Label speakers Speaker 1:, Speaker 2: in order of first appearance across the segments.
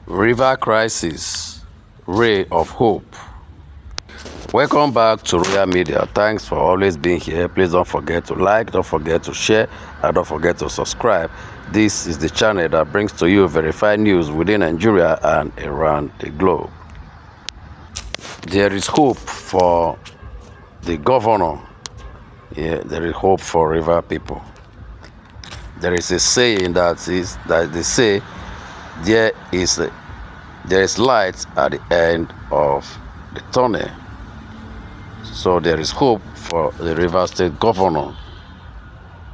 Speaker 1: River Crisis, Ray of Hope. Welcome back to Royal Media. Thanks for always being here. Please don't forget to like, don't forget to share, and don't forget to subscribe. This is the channel that brings to you verified news within Nigeria and around the globe. There is hope for the governor. Yeah, there is hope for river people. There is a saying that they say there is light at the end of the tunnel. So there is hope for the River State governor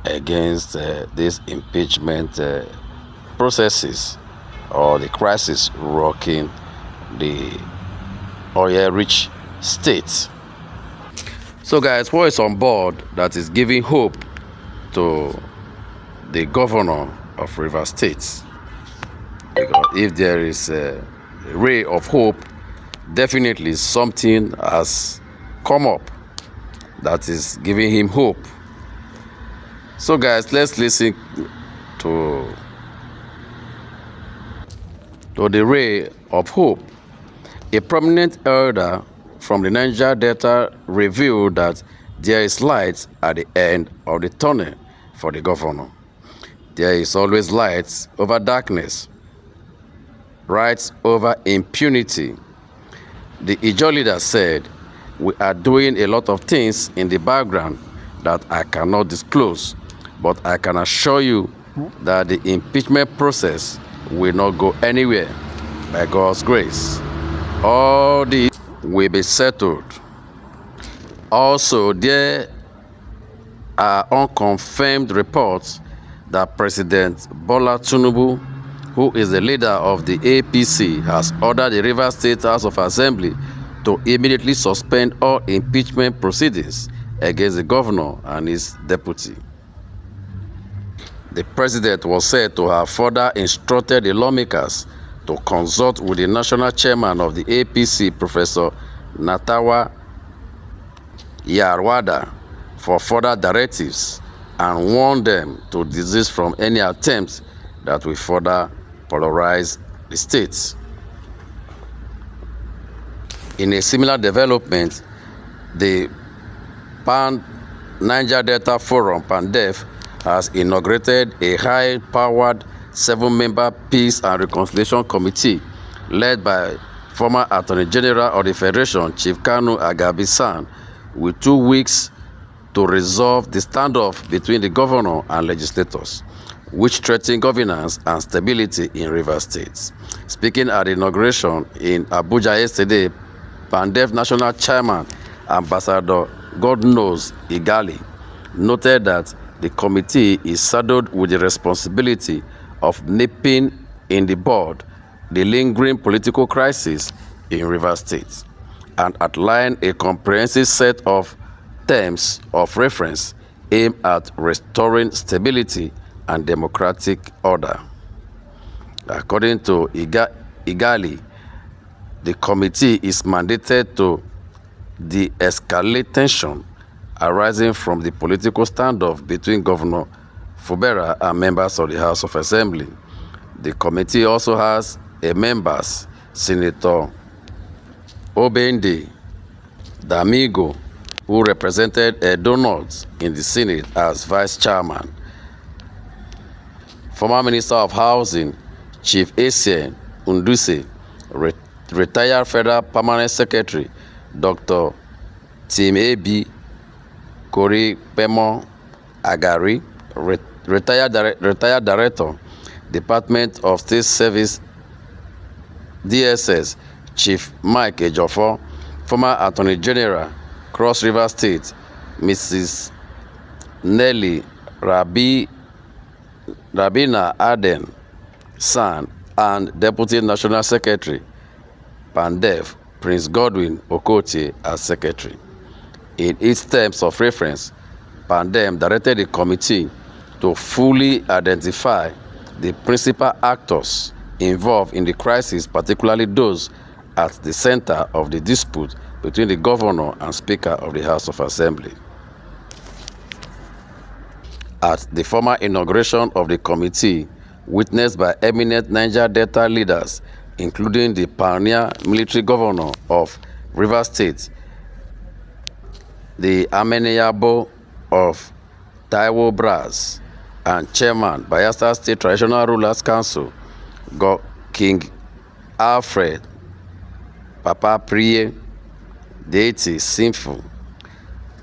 Speaker 1: against these impeachment processes or the crisis rocking the oil-rich state. So guys, what is on board that is giving hope to the governor of River State? Because if there is a ray of hope, definitely something has come up that is giving him hope. So guys, let's listen to the ray of hope. A prominent elder from the Niger Delta revealed that there is light at the end of the tunnel for the governor. There is always light over darkness, right over impunity. The Ijaw leader said, "We are doing a lot of things in the background that I cannot disclose, but I can assure you that the impeachment process will not go anywhere by God's grace. All this will be settled." Also, there are unconfirmed reports that President Bola Tinubu, who is the leader of the APC, has ordered the River State House of Assembly to immediately suspend all impeachment proceedings against the governor and his deputy. The president was said to have further instructed the lawmakers to consult with the national chairman of the APC, Professor Natawa Yarwada, for further directives and warned them to desist from any attempts that will further polarize the state. In a similar development, the Niger Delta Forum, Pandef, has inaugurated a high-powered 7-member Peace and Reconciliation Committee led by former Attorney General of the Federation, Chief Kanu Agabi-San, with 2 weeks to resolve the standoff between the governor and legislators, which threaten governance and stability in River State. Speaking at the inauguration in Abuja yesterday, Pandef National Chairman, Ambassador Godknows Igali, noted that the committee is saddled with the responsibility of nipping in the bud the lingering political crisis in River State and outlined a comprehensive set of terms of reference aimed at restoring stability and democratic order. According to Igali, the committee is mandated to de-escalate tension arising from the political standoff between Governor Fubara and members of the House of Assembly. The committee also has a members, Senator Obende Damigo, who represented Edo North in the Senate as vice chairman. Former Minister of Housing, Chief Essien Unduse, retired Federal Permanent Secretary, Dr. Tim A.B. Kori Pemo Agari, retired Director, Department of State Service, DSS, Chief Mike Ejiofor, former Attorney General, Cross River State, Mrs. Nelly Rabina Aden San, and Deputy National Secretary, Pandef, Prince Godwin Okotie as Secretary. In its terms of reference, Pandem directed the committee to fully identify the principal actors involved in the crisis, particularly those at the center of the dispute between the governor and Speaker of the House of Assembly. At the formal inauguration of the committee, witnessed by eminent Niger Delta leaders, including the pioneer military governor of Rivers State, the Ameneyabo of Taiwo Bras, and chairman Bayelsa State Traditional Rulers Council, King Alfred Papa Priye Deity Sinfu,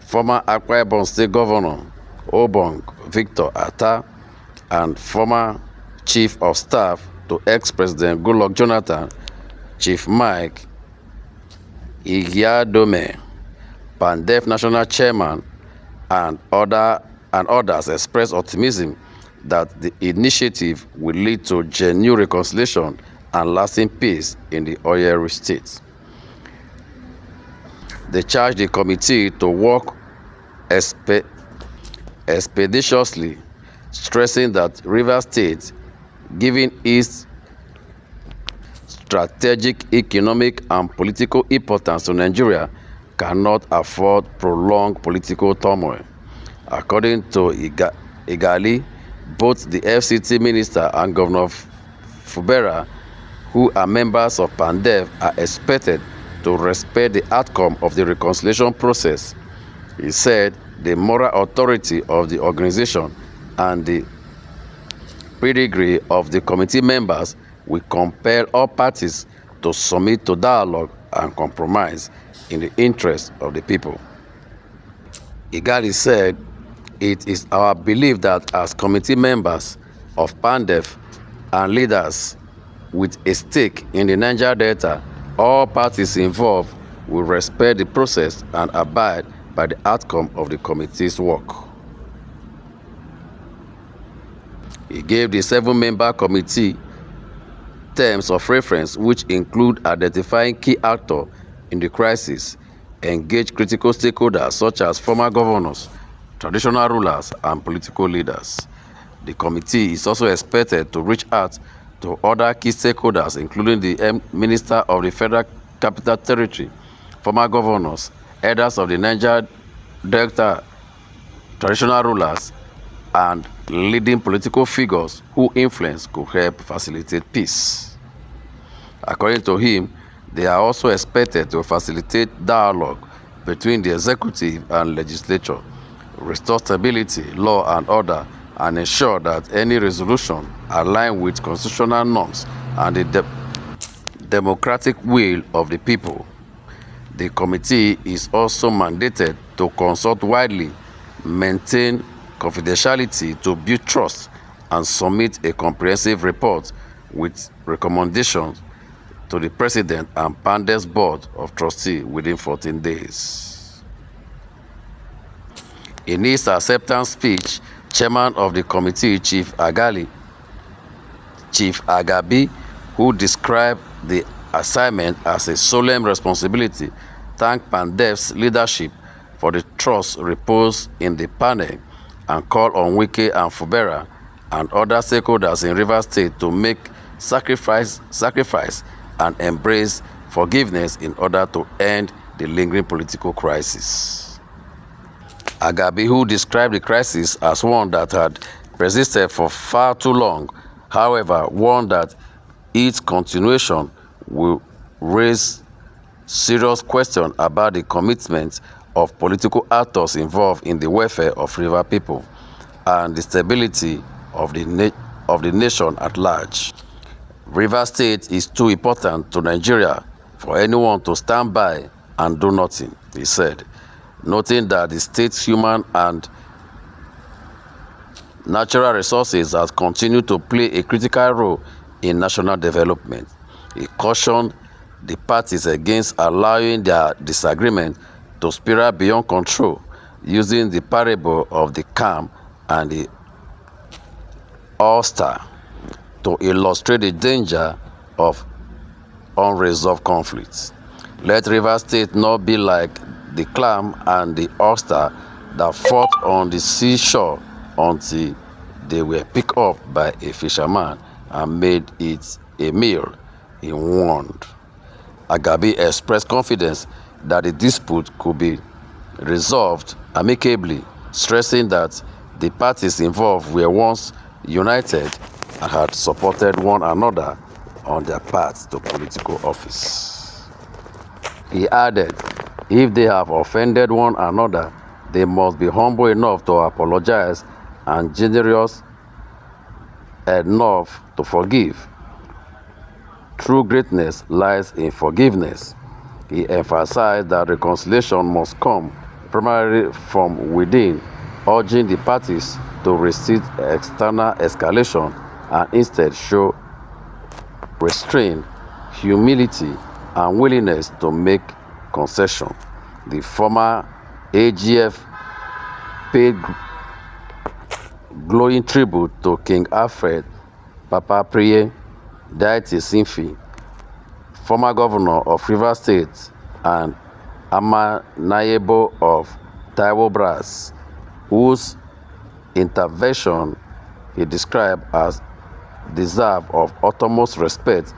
Speaker 1: former Akwa Ibom State Governor Obong Victor Atta, and former Chief of Staff to ex-President Goodluck Jonathan, Chief Mike Igiadome, Pandef National Chairman, and others expressed optimism that the initiative will lead to genuine reconciliation and lasting peace in the Oyo State. They charged the committee to work expeditiously, stressing that Rivers State, given its strategic, economic, and political importance to Nigeria, cannot afford prolonged political turmoil. According to Igali, both the FCT minister and Governor Fubera, who are members of Pandef, are expected to respect the outcome of the reconciliation process. He said the moral authority of the organization and the pedigree of the committee members will compel all parties to submit to dialogue and compromise in the interest of the people. Igali said, "It is our belief that as committee members of Pandef and leaders with a stake in the Niger Delta, all parties involved will respect the process and abide by the outcome of the committee's work." He gave the 7-member committee terms of reference, which include identifying key actors in the crisis, engage critical stakeholders such as former governors, traditional rulers, and political leaders. The committee is also expected to reach out to other key stakeholders, including the Minister of the Federal Capital Territory, former governors, elders of the Niger Delta, traditional rulers, and leading political figures whose influence could help facilitate peace. According to him, they are also expected to facilitate dialogue between the executive and legislature, restore stability, law and order, and ensure that any resolution align with constitutional norms and the democratic will of the people. The committee is also mandated to consult widely, maintain confidentiality to build trust, and submit a comprehensive report with recommendations to the President and Pandef's Board of Trustees within 14 days. In his acceptance speech, Chairman of the committee, Chief Agabi, who described the assignment as a solemn responsibility, thanked Pandef's leadership for the trust reposed in the panel and called on Wike and Fubera and other stakeholders in Rivers State to make sacrifice and embrace forgiveness in order to end the lingering political crisis. Agabi, who described the crisis as one that had persisted for far too long, however, warned that its continuation will raise serious questions about the commitment of political actors involved in the welfare of river people and the stability of the nation at large. Rivers State is too important to Nigeria for anyone to stand by and do nothing, he said, noting that the state's human and natural resources have continued to play a critical role in national development. He cautioned the parties against allowing their disagreement to spiral beyond control, using the parable of the calm and the oyster to illustrate the danger of unresolved conflicts. Let Rivers State not be like the clam and the oyster that fought on the seashore until they were picked up by a fisherman and made it a meal, he warned. Agabi expressed confidence that the dispute could be resolved amicably, stressing that The parties involved were once united and had supported one another on their path to political office. He added, if they have offended one another, they must be humble enough to apologize and generous enough to forgive. True greatness lies in forgiveness. He emphasized that reconciliation must come primarily from within, urging the parties to resist external escalation and instead show restraint, humility, and willingness to make concession. The former AGF paid glowing tribute to King Alfred Papa Priye Deity Sinfi, former governor of Rivers State, and Ama Nayebo of Taiwo Brass, whose intervention he described as deserve of utmost respect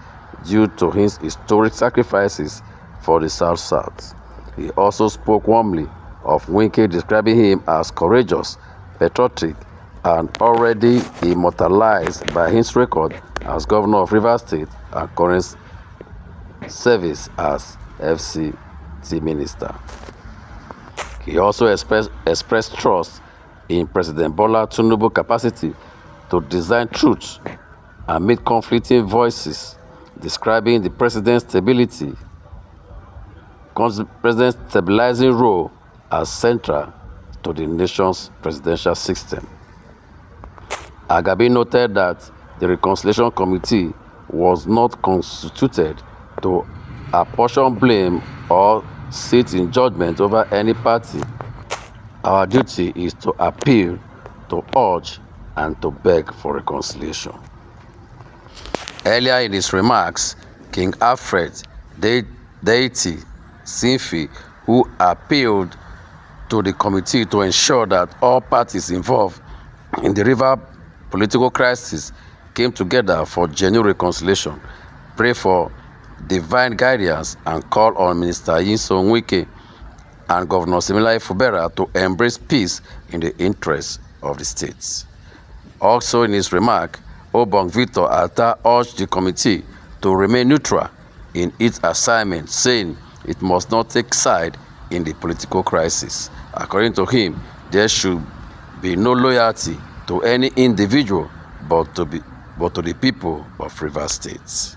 Speaker 1: due to his historic sacrifices for the South-South. He also spoke warmly of Winke, describing him as courageous, patriotic, and already immortalized by his record as governor of Rivers State and current service as FCT minister. He also expressed trust in President Bola Tinubu's capacity to design truth amid conflicting voices, describing the president's stabilizing role as central to the nation's presidential system. Agabi noted that the Reconciliation Committee was not constituted to apportion blame or sit in judgment over any party. Our duty is to appeal, to urge, and to beg for reconciliation. Earlier in his remarks, King Alfred Deity Sinfi, who appealed to the committee to ensure that all parties involved in the river political crisis came together for genuine reconciliation, prayed for divine guidance, and called on Minister Nyesom Wike and Governor Siminalayi Fubara to embrace peace in the interests of the states. Also in his remark, Obong Victor Alta urged the committee to remain neutral in its assignment, saying it must not take side in the political crisis. According to him, there should be no loyalty to any individual but to the people of Rivers State.